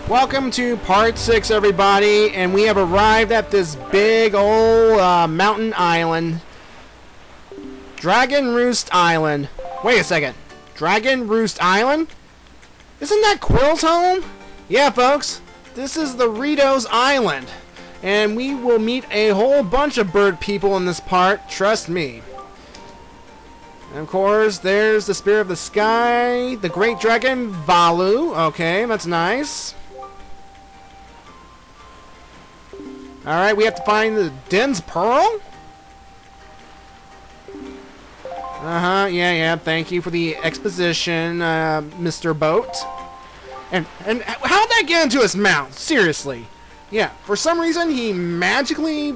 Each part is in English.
Welcome to part 6, everybody, and we have arrived at this big old mountain island. Dragon Roost Island. Wait a second. Dragon Roost Island? Isn't that Quill's home? Yeah, folks. This is the Rito's Island. And we will meet a whole bunch of bird people in this part, trust me. And of course, there's the Spirit of the Sky, the Great Dragon Valu. Okay, that's nice. Alright, we have to find the Din's Pearl? Yeah, thank you for the exposition, Mr. Boat. And how'd that get into his mouth? Seriously. Yeah, for some reason he magically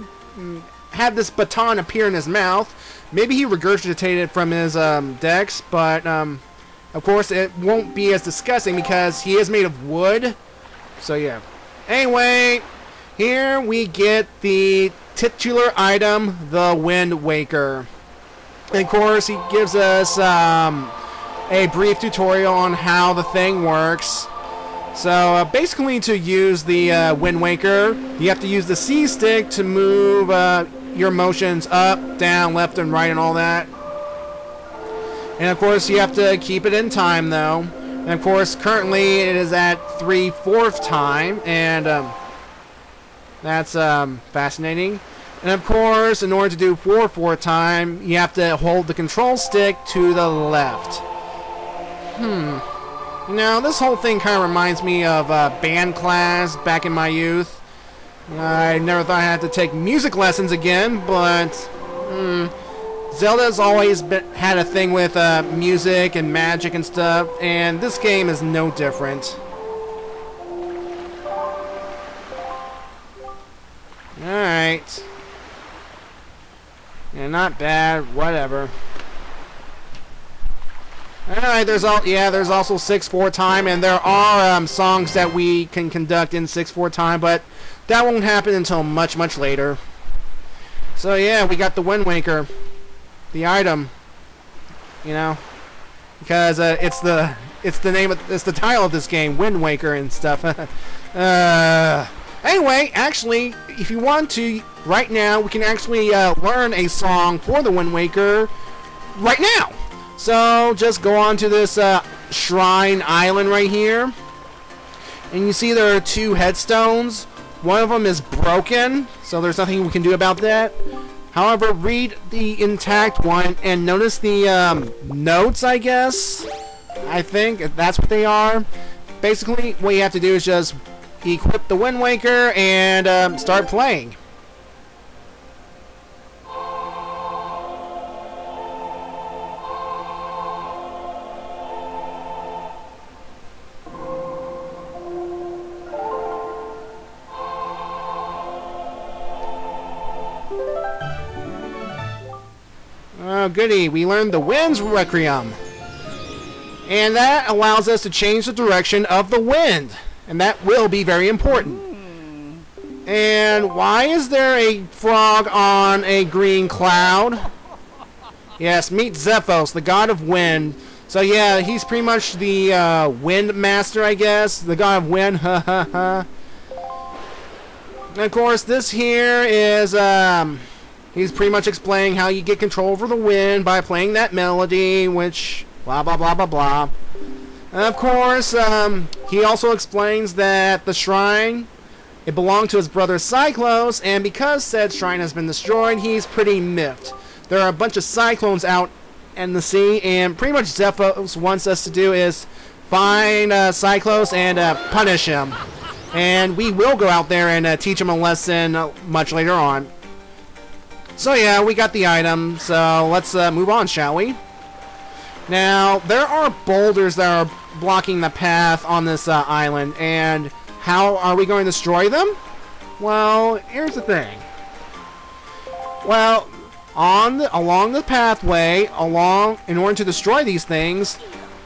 had this baton appear in his mouth. Maybe he regurgitated from his decks, but of course it won't be as disgusting because he is made of wood. So yeah. Anyway, here we get the titular item, the Wind Waker. And of course he gives us a brief tutorial on how the thing works. So basically, to use the Wind Waker, you have to use the C stick to move your motions up, down, left, and right, and all that. And of course, you have to keep it in time, though. And of course, currently it is at 3/4 time, and that's fascinating. And of course, in order to do 4/4 time, you have to hold the control stick to the left. You know, this whole thing kind of reminds me of band class back in my youth. I never thought I had to take music lessons again, but Zelda's always had a thing with music and magic and stuff, and this game is no different. Alright. Yeah, not bad, whatever. Alright, there's also 6/4 time, and there are songs that we can conduct in 6/4 time, but that won't happen until much later. So yeah, we got the Wind Waker, the item, you know, because it's the title of this game, Wind Waker and stuff. Anyway, actually, if you want to, right now we can actually learn a song for the Wind Waker right now. So just go on to this shrine island right here, and you see there are 2 headstones. One of them is broken, so there's nothing we can do about that. However, read the intact one and notice the notes, I guess. I think that's what they are. Basically, what you have to do is just equip the Wind Waker and start playing. Oh, goody. We learned the Wind's Requiem. And that allows us to change the direction of the wind. And that will be very important. And why is there a frog on a green cloud? Yes, meet Zephos, the god of wind. So yeah, he's pretty much the wind master, I guess. The god of wind, ha ha ha. And of course, this here is he's pretty much explaining how you get control over the wind by playing that melody, which blah blah blah blah blah. And of course, he also explains that the shrine, it belonged to his brother Cyclos, and because said shrine has been destroyed, he's pretty miffed. There are a bunch of cyclones out in the sea, and pretty much Zephos wants us to do is find Cyclos and punish him. And we will go out there and teach him a lesson much later on. So yeah, we got the item, so let's move on, shall we? Now, there are boulders that are blocking the path on this island, and how are we going to destroy them? Well, here's the thing. Well, along the pathway, in order to destroy these things,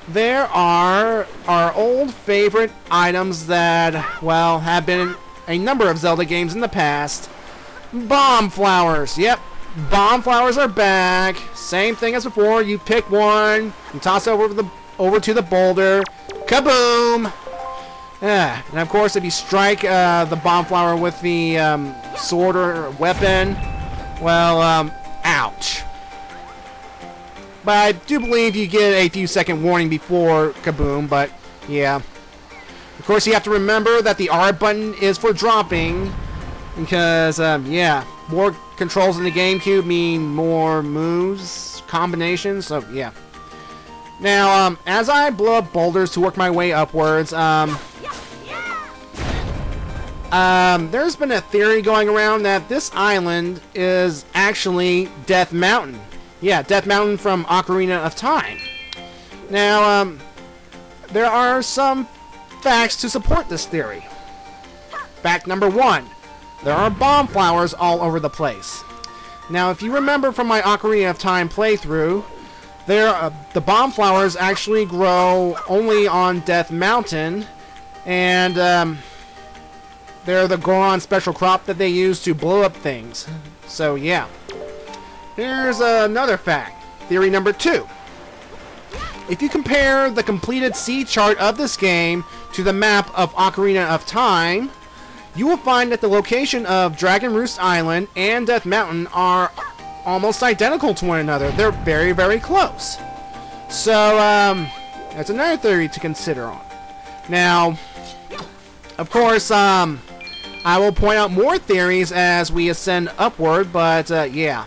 there are our old favorite items that, well, have been in a number of Zelda games in the past. Bomb flowers. Yep, bomb flowers are back. Same thing as before. You pick one and toss it over to the boulder. Kaboom! And of course, if you strike the bomb flower with the sword or weapon, well, ouch. But I do believe you get a few second warning before kaboom, but yeah. Of course, you have to remember that the R button is for dropping, because, yeah, more controls in the GameCube mean more moves, combinations, so yeah. Now, as I blow up boulders to work my way upwards, there's been a theory going around that this island is actually Death Mountain. Yeah, Death Mountain from Ocarina of Time. Now, there are some facts to support this theory. Fact number 1. There are bomb flowers all over the place. Now, if you remember from my Ocarina of Time playthrough, the bomb flowers actually grow only on Death Mountain, and they're the Goron special crop that they use to blow up things. So, yeah. Here's another fact. Theory number 2. If you compare the completed sea chart of this game to the map of Ocarina of Time, you will find that the location of Dragon Roost Island and Death Mountain are almost identical to one another. They're very, very close. So, that's another theory to consider on. Now, of course, I will point out more theories as we ascend upward, but, yeah.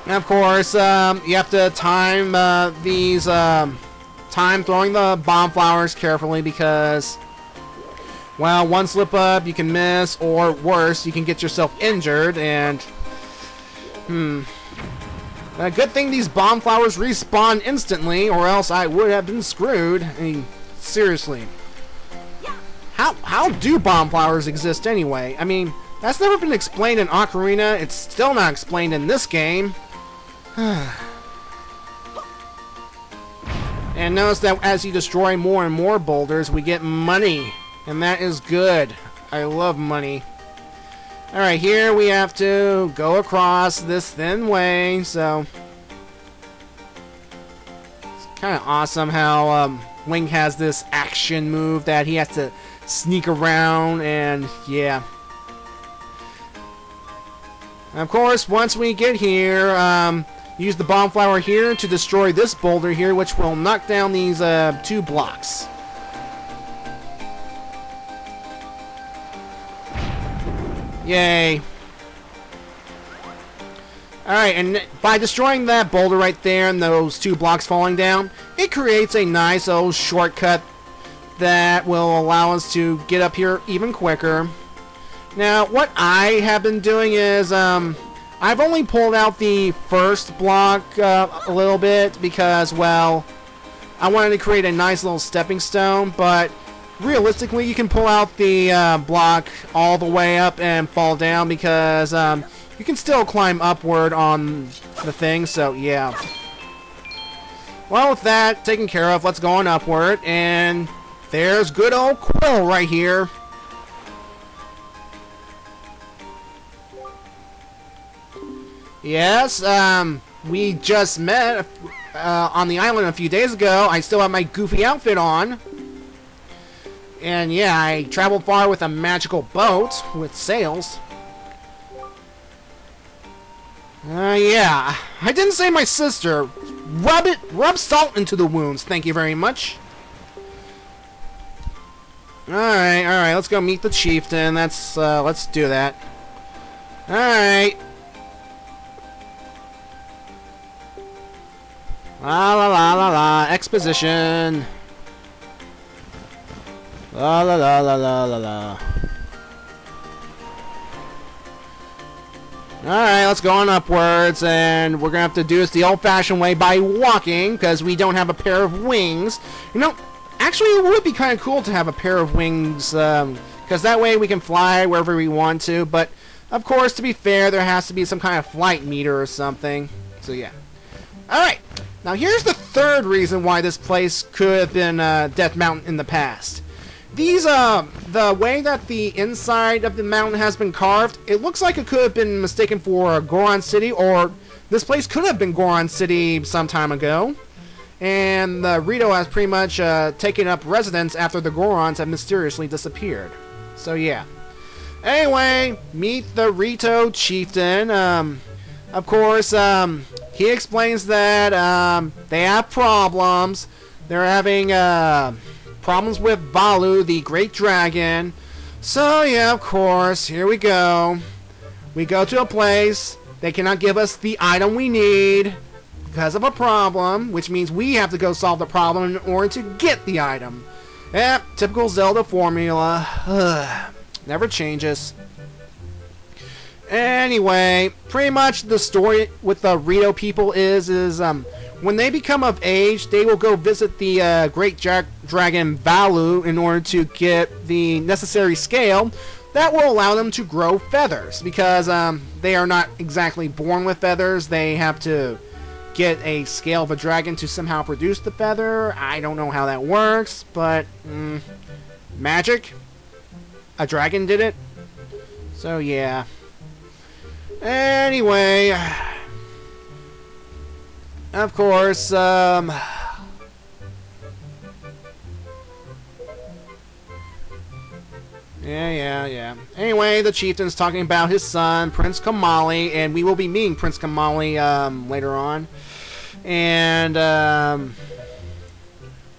And of course, you have to time time throwing the bomb flowers carefully because, well, one slip up, you can miss, or worse, you can get yourself injured, and, a good thing these bomb flowers respawn instantly, or else I would have been screwed. I mean, seriously. How do bomb flowers exist anyway? I mean, that's never been explained in Ocarina, it's still not explained in this game. And notice that as you destroy more and more boulders, we get money. And that is good. I love money. Alright, here we have to go across this thin way, so... It's kind of awesome how Link has this action move that he has to sneak around, and yeah. And of course, once we get here, use the bomb flower here to destroy this boulder here, which will knock down these 2 blocks. Yay. Alright, and by destroying that boulder right there and those 2 blocks falling down, it creates a nice old shortcut that will allow us to get up here even quicker. Now, what I have been doing is, I've only pulled out the first block a little bit because, well, I wanted to create a nice little stepping stone, but realistically you can pull out the block all the way up and fall down because you can still climb upward on the thing, so yeah. Well, with that taken care of, let's go on upward, and there's good old Quill right here. Yes, we just met on the island a few days ago. I still have my goofy outfit on. And yeah, I traveled far with a magical boat with sails. Yeah, I didn't say my sister. Rub salt into the wounds, thank you very much. Alright, let's go meet the chieftain. Let's do that. Alright. La la la la la, exposition. La la la la la la la. Alright, let's go on upwards, and we're gonna have to do this the old-fashioned way by walking, because we don't have a pair of wings. You know, actually it would be kind of cool to have a pair of wings, because that way we can fly wherever we want to, but of course, to be fair, there has to be some kind of flight meter or something. So yeah. Alright, now here's the third reason why this place could have been Death Mountain in the past. These, the way that the inside of the mountain has been carved, it looks like it could have been mistaken for Goron City, or this place could have been Goron City some time ago. And the Rito has pretty much taken up residence after the Gorons have mysteriously disappeared. So yeah. Anyway, meet the Rito chieftain. Of course, he explains that they have problems. They're having problems with Balu, the great dragon. So yeah, of course, here we go. We go to a place. They cannot give us the item we need because of a problem, which means we have to go solve the problem in order to get the item. Yep, typical Zelda formula. Ugh, never changes. Anyway, pretty much the story with the Rito people is when they become of age, they will go visit the great dragon Balu in order to get the necessary scale that will allow them to grow feathers, because they are not exactly born with feathers. They have to get a scale of a dragon to somehow produce the feather. I don't know how that works, but magic? A dragon did it? So yeah. Anyway, of course, Yeah. Anyway, the chieftain's talking about his son, Prince Kamali, and we will be meeting Prince Kamali later on. And,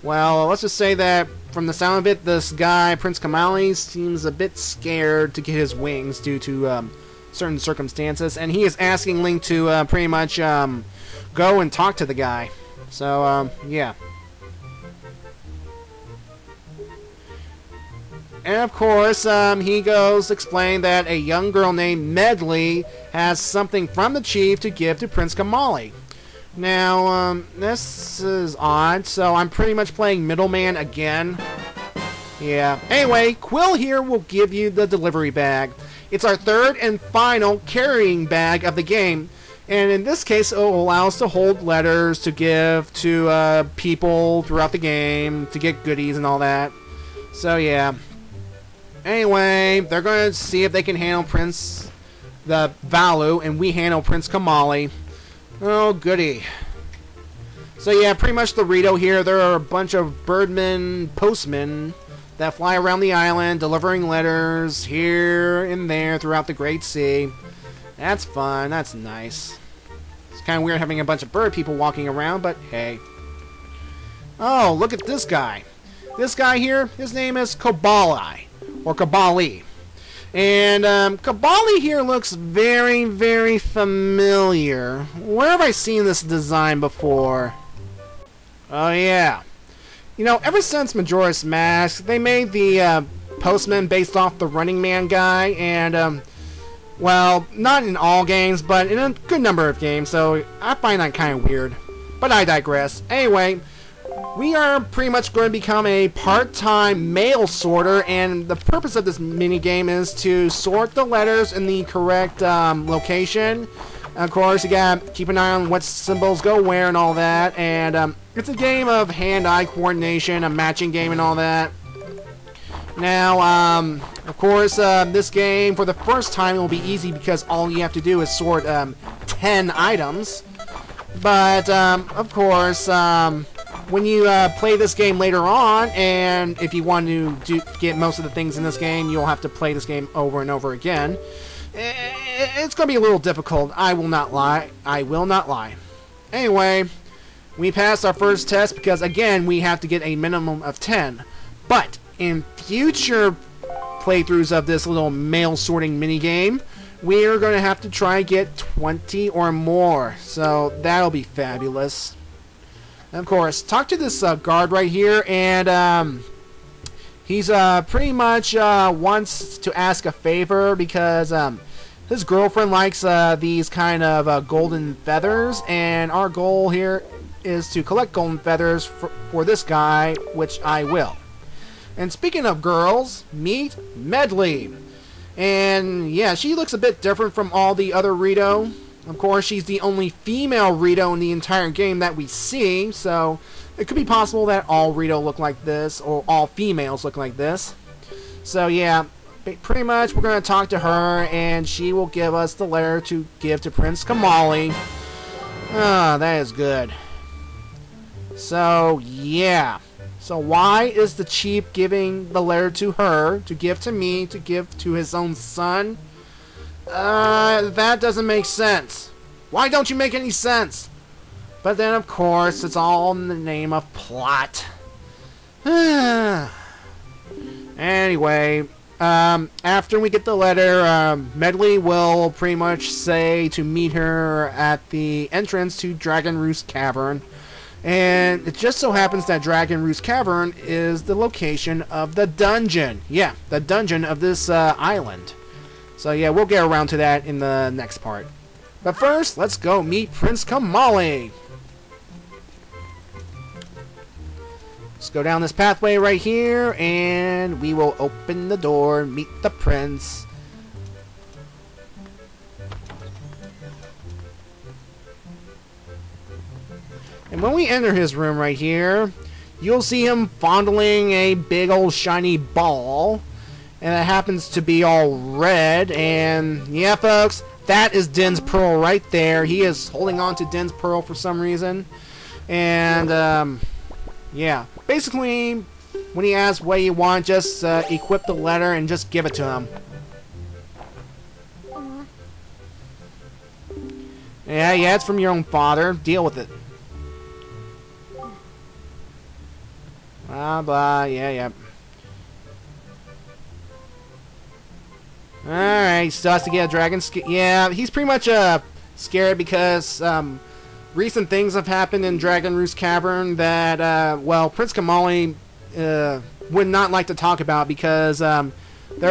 well, let's just say that from the sound of it, this guy, Prince Kamali, seems a bit scared to get his wings due to certain circumstances, and he is asking Link to pretty much go and talk to the guy. So, yeah. And of course, he goes explain that a young girl named Medley has something from the chief to give to Prince Kamali. Now, this is odd, so I'm pretty much playing middleman again. Yeah. Anyway, Quill here will give you the delivery bag. It's our third and final carrying bag of the game, and in this case, it will allow us to hold letters to give to people throughout the game, to get goodies and all that. So, yeah. Anyway, they're going to see if they can handle Prince the Balu, and we handle Prince Kamali. Oh, goody. So yeah, pretty much the Rito here. There are a bunch of birdmen, postmen, that fly around the island, delivering letters here and there throughout the Great Sea. That's fun. That's nice. It's kind of weird having a bunch of bird people walking around, but hey. Oh, look at this guy. This guy here, his name is Kabali. Or Kabali. And Kabali here looks very, very familiar. Where have I seen this design before? Oh yeah. You know, ever since Majora's Mask, they made the postman based off the Running Man guy, and well, not in all games, but in a good number of games, so I find that kind of weird. But I digress. Anyway, we are pretty much going to become a part-time mail sorter, and the purpose of this minigame is to sort the letters in the correct location. Of course, you gotta keep an eye on what symbols go where and all that, and it's a game of hand-eye coordination, a matching game and all that. Now, of course, this game, for the first time, it will be easy because all you have to do is sort 10 items. But, of course, when you play this game later on, and if you want to get most of the things in this game, you'll have to play this game over and over again. It's going to be a little difficult. I will not lie. I will not lie. Anyway, we passed our first test because, again, we have to get a minimum of 10. But in future playthroughs of this little mail sorting minigame, we are going to have to try and get 20 or more. So that'll be fabulous. And of course, talk to this guard right here, and he's pretty much wants to ask a favor because his girlfriend likes these kind of golden feathers, and our goal here is to collect golden feathers for this guy, which I will. And speaking of girls, meet Medley. And yeah, she looks a bit different from all the other Rito. Of course, she's the only female Rito in the entire game that we see, so it could be possible that all Rito look like this, or all females look like this. So yeah, pretty much we're going to talk to her, and she will give us the letter to give to Prince Kamali. Ah, that is good. So, yeah. So why is the chief giving the letter to her, to give to me, to give to his own son? That doesn't make sense. Why don't you make any sense? But then, of course, it's all in the name of plot. Anyway, after we get the letter, Medley will pretty much say to meet her at the entrance to Dragon Roost Cavern. And it just so happens that Dragon Roost Cavern is the location of the dungeon. Yeah, the dungeon of this island. So yeah, we'll get around to that in the next part. But first, let's go meet Prince Kamali. Let's go down this pathway right here, and we will open the door, meet the prince. And when we enter his room right here, you'll see him fondling a big old shiny ball. And it happens to be all red. And yeah, folks, that is Din's Pearl right there. He is holding on to Din's Pearl for some reason. And, yeah. Basically, when he asks what you want, just equip the letter and just give it to him. Yeah, it's from your own father. Deal with it. Blah, blah, yeah. Alright, still has to get a dragon skin. Yeah, he's pretty much scared because recent things have happened in Dragon Roost Cavern that, well, Prince Kamali would not like to talk about because there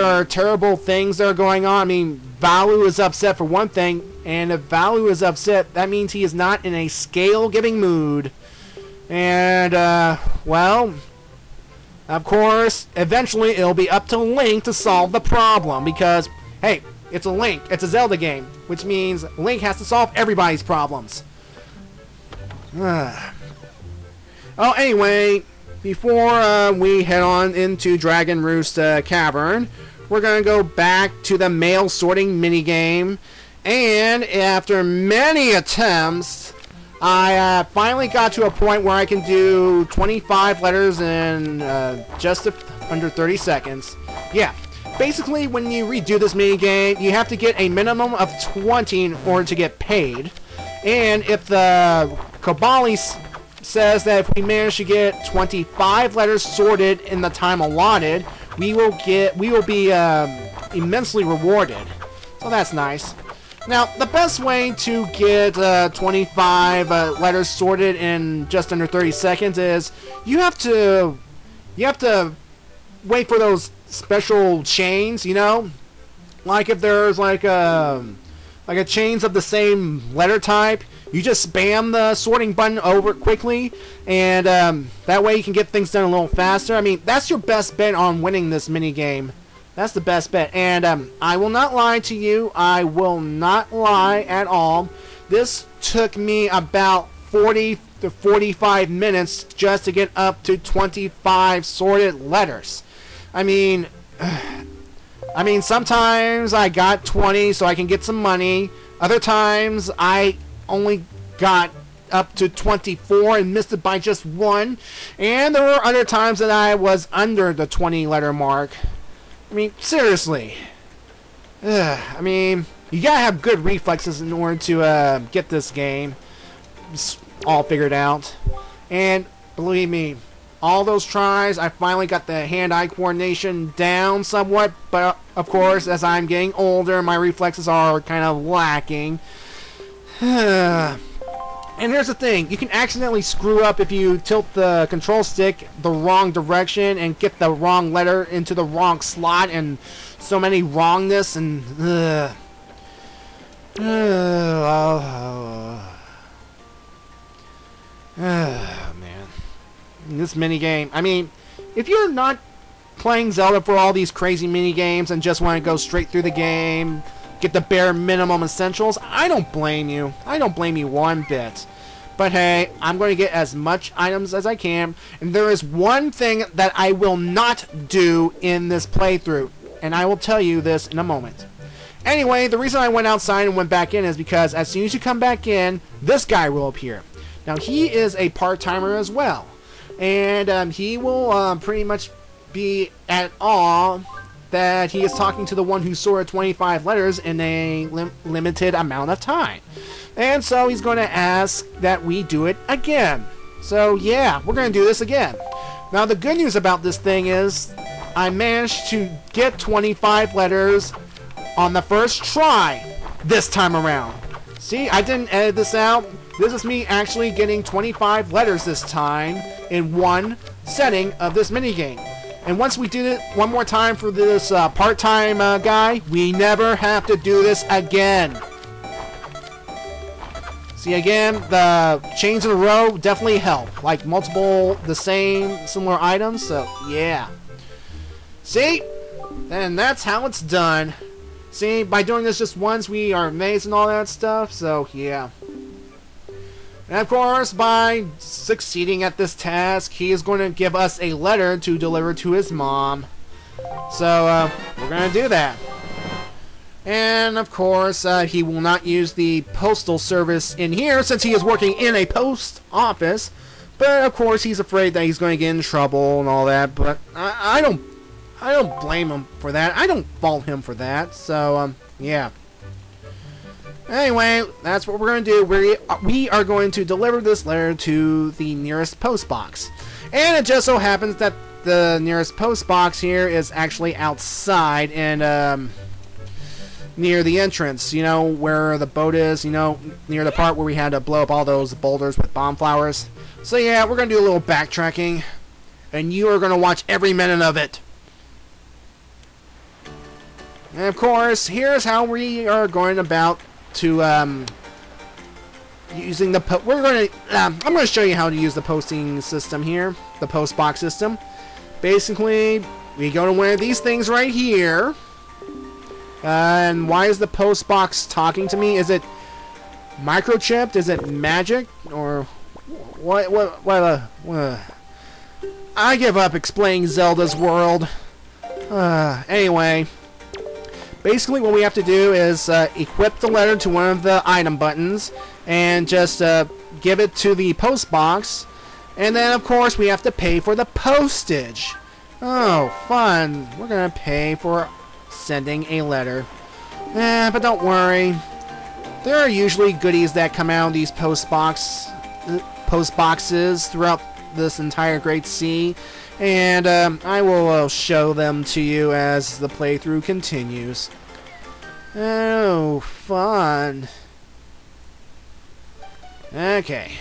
are terrible things that are going on. I mean, Valu is upset for one thing, and if Valu is upset, that means he is not in a scale-giving mood. And, well, of course, eventually it'll be up to Link to solve the problem because, hey, it's a Link. It's a Zelda game, which means Link has to solve everybody's problems. Oh, anyway, before we head on into Dragon Roost Cavern, we're going to go back to the mail sorting minigame. And after many attempts, I finally got to a point where I can do 25 letters in just under 30 seconds. Yeah, basically when you redo this minigame, you have to get a minimum of 20 in order to get paid. And if the Kabali says that if we manage to get 25 letters sorted in the time allotted, we will be immensely rewarded. So that's nice. Now, the best way to get 25 letters sorted in just under 30 seconds is you have to wait for those special chains, you know? Like if there's like a chains of the same letter type, you just spam the sorting button over quickly, and that way you can get things done a little faster. I mean, that's your best bet on winning this minigame. That's the best bet. And I will not lie to you. I will not lie at all. This took me about 40 to 45 minutes just to get up to 25 sorted letters. I mean, sometimes I got 20 so I can get some money. Other times I only got up to 24 and missed it by just one. And there were other times that I was under the 20 letter mark. I mean, seriously. I mean, you gotta have good reflexes in order to get this game all figured out. And believe me, all those tries, I finally got the hand-eye coordination down somewhat. But of course, as I'm getting older, my reflexes are kind of lacking. And here's the thing, you can accidentally screw up if you tilt the control stick the wrong direction and get the wrong letter into the wrong slot, and so many wrongness and man. This minigame, I mean, if you're not playing Zelda for all these crazy minigames and just want to go straight through the game, get the bare minimum essentials, I don't blame you. I don't blame you one bit. But hey, I'm going to get as much items as I can. And there is one thing that I will not do in this playthrough. And I will tell you this in a moment. Anyway, the reason I went outside and went back in is because as soon as you come back in, this guy will appear. Now, he is a part-timer as well. And he will pretty much be at awe that he is talking to the one who sorted 25 letters in a limited amount of time. And so he's going to ask that we do it again. So yeah, we're going to do this again. Now the good news about this thing is I managed to get 25 letters on the first try this time around. See, I didn't edit this out. This is me actually getting 25 letters this time in one setting of this minigame. And once we did it one more time for this part-time guy, we never have to do this again. See, again, the chains in a row definitely help. Like multiple, the same, similar items, so yeah. See? And that's how it's done. See, by doing this just once, we are amazed and all that stuff, so yeah. And of course, by succeeding at this task, he is going to give us a letter to deliver to his mom. So, we're going to do that. And of course, he will not use the postal service in here since he is working in a post office. But of course, he's afraid that he's going to get in trouble and all that. But I don't blame him for that. I don't fault him for that. So, yeah. Anyway, that's what we're going to do. We are going to deliver this letter to the nearest post box. And it just so happens that the nearest post box here is actually outside and near the entrance, you know, where the boat is, you know, near the part where we had to blow up all those boulders with bomb flowers. So yeah, we're going to do a little backtracking, and you are going to watch every minute of it. And of course, here's how we are going about to using the I'm going to show you how to use the posting system here, the post box system. Basically, we go to one of these things right here. And why is the post box talking to me? Is it microchipped? Is it magic? Or what I give up explaining Zelda's world. Anyway, basically what we have to do is equip the letter to one of the item buttons and just give it to the post box. And then, of course, we have to pay for the postage. Oh, fun. We're going to pay for sending a letter. But don't worry. There are usually goodies that come out of these post boxes throughout this entire Great Sea. And I will show them to you as the playthrough continues. Oh, fun. Okay.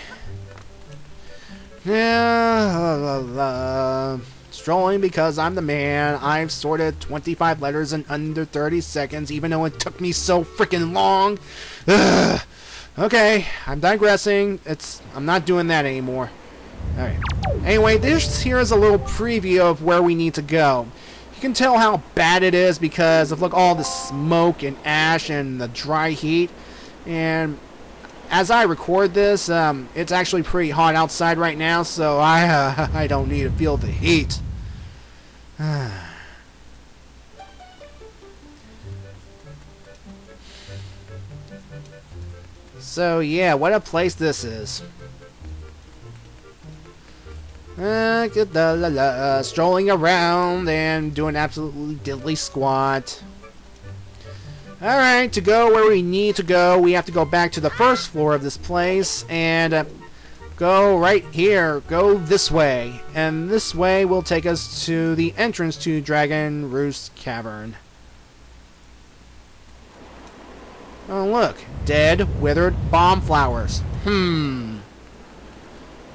Strolling because I'm the man. I've sorted 25 letters in under 30 seconds, even though it took me so freaking long. Ugh. Okay, I'm digressing. I'm not doing that anymore. Alright. Anyway, this here is a little preview of where we need to go. You can tell how bad it is because of, look, all the smoke and ash and the dry heat. And as I record this, it's actually pretty hot outside right now, so I don't need to feel the heat. So yeah, what a place this is. Strolling around and doing absolutely diddly squat. Alright, to go where we need to go, we have to go back to the first floor of this place and go right here. Go this way. And this way will take us to the entrance to Dragon Roost Cavern. Oh, look. Dead, withered bomb flowers.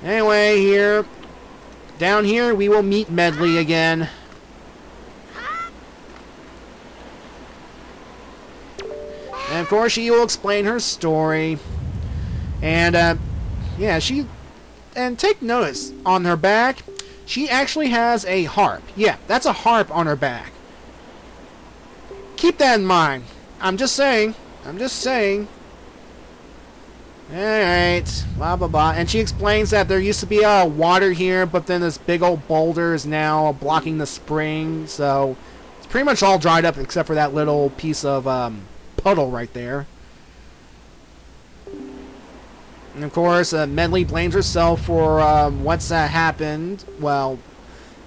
Anyway, here. Down here, we will meet Medley again. And of course, she will explain her story. And, yeah, and take notice, on her back, she actually has a harp. Yeah, that's a harp on her back. Keep that in mind. I'm just saying. Alright, blah blah blah. And she explains that there used to be water here, but then this big old boulder is now blocking the spring. So, it's pretty much all dried up except for that little piece of puddle right there. And of course, Medley blames herself for what's happened. Well,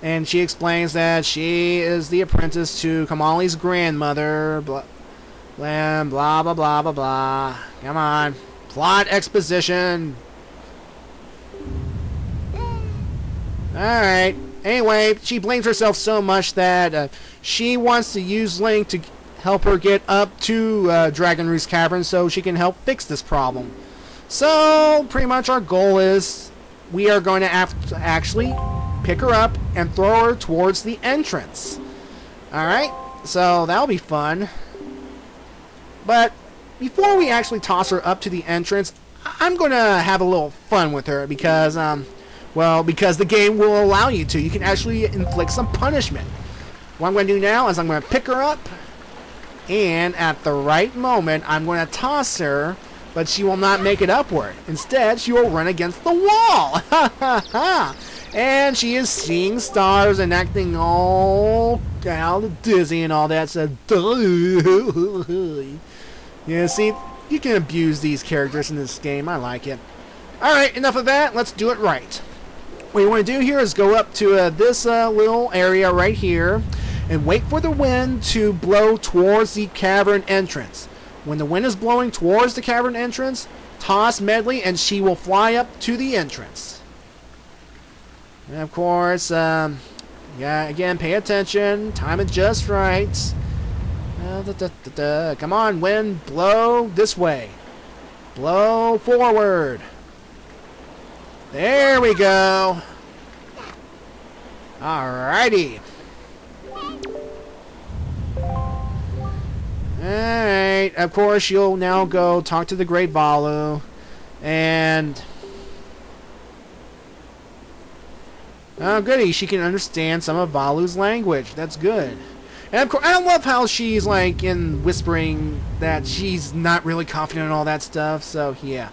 and she explains that she is the apprentice to Kamali's grandmother. Blah, blah, blah, blah, blah, blah, blah. Come on. Plot exposition. Alright. Anyway, she blames herself so much that she wants to use Link to help her get up to Dragon Roost Cavern so she can help fix this problem. So, pretty much our goal is we are going to have to actually pick her up and throw her towards the entrance. Alright, so that'll be fun. But before we actually toss her up to the entrance, I'm going to have a little fun with her because, well, because the game will allow you to. You can actually inflict some punishment. What I'm going to do now is I'm going to pick her up, and at the right moment, I'm going to toss her, but she will not make it upward. Instead, she will run against the wall. Ha ha ha! And she is seeing stars and acting all dizzy and all that. So, yeah, see, you can abuse these characters in this game. I like it. Alright, enough of that. Let's do it right. What you want to do here is go up to this little area right here and wait for the wind to blow towards the cavern entrance. When the wind is blowing towards the cavern entrance, toss Medley and she will fly up to the entrance. And of course, yeah, again, pay attention. Time it just right. Come on, wind, blow this way. Blow forward. There we go. Alrighty. Alright, of course you'll now go talk to the Great Valu. And oh goody, she can understand some of Valu's language. That's good. And of course, I love how she's like in whispering that she's not really confident in all that stuff, so yeah.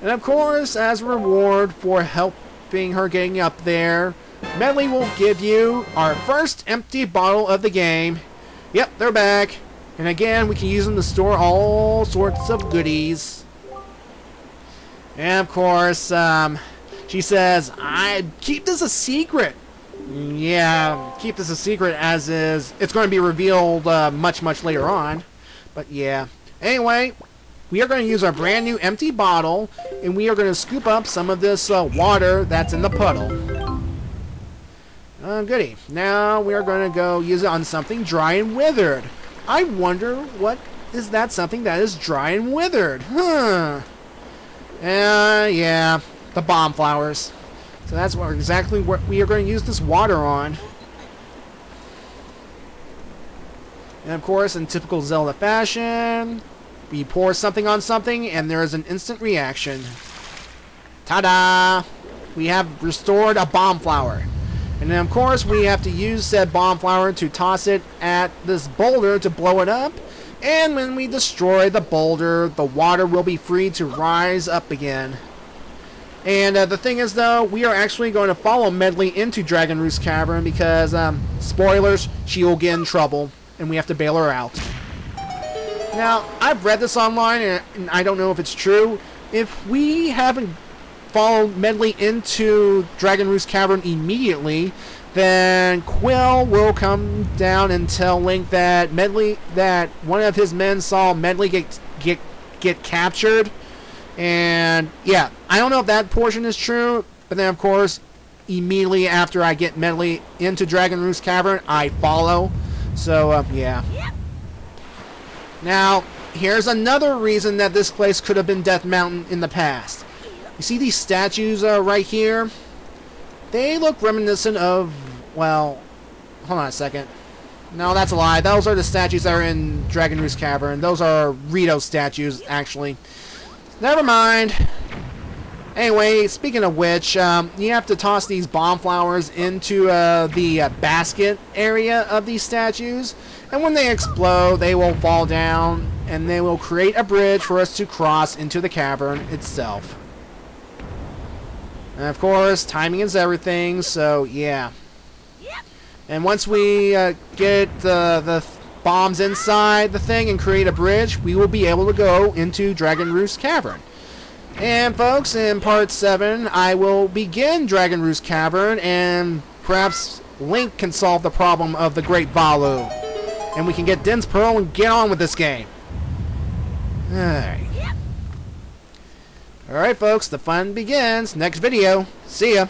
And of course, as a reward for helping her getting up there, Medley will give you our first empty bottle of the game. Yep, they're back. And again, we can use them to store all sorts of goodies. And of course, she says, I keep this a secret. Yeah, keep this a secret as is. It's going to be revealed much later on. But yeah. Anyway, we are going to use our brand new empty bottle, and we are going to scoop up some of this water that's in the puddle. Goody. Now we are going to go use it on something dry and withered. I wonder what is that something that is dry and withered. Yeah, the bomb flowers. So that's exactly what we are going to use this water on. And of course, in typical Zelda fashion, we pour something on something and there is an instant reaction. Ta-da! We have restored a bomb flower. And then of course we have to use said bomb flower to toss it at this boulder to blow it up. And when we destroy the boulder, the water will be free to rise up again. And the thing is though, we are actually going to follow Medley into Dragon Roost Cavern because, spoilers, she will get in trouble and we have to bail her out. Now, I've read this online and I don't know if it's true. If we haven't followed Medley into Dragon Roost Cavern immediately, then Quill will come down and tell Link that one of his men saw Medley get captured. And yeah, I don't know if that portion is true, but then of course, immediately after I get Medley into Dragon Roost Cavern, I follow. So yeah. Now, here's another reason that this place could have been Death Mountain in the past. You see these statues right here? They look reminiscent of, well, hold on a second. No, that's a lie. Those are the statues that are in Dragon Roost Cavern. Those are Rito statues, actually. Never mind. Anyway, speaking of which, you have to toss these bomb flowers into the basket area of these statues. And when they explode, they will fall down, and they will create a bridge for us to cross into the cavern itself. And of course, timing is everything, so yeah. And once we get the bombs inside the thing and create a bridge, we will be able to go into Dragon Roost Cavern. And folks, in part 7, I will begin Dragon Roost Cavern, and perhaps Link can solve the problem of the Great Valu. And we can get Din's Pearl and get on with this game. Alright. Alright folks, the fun begins. Next video. See ya.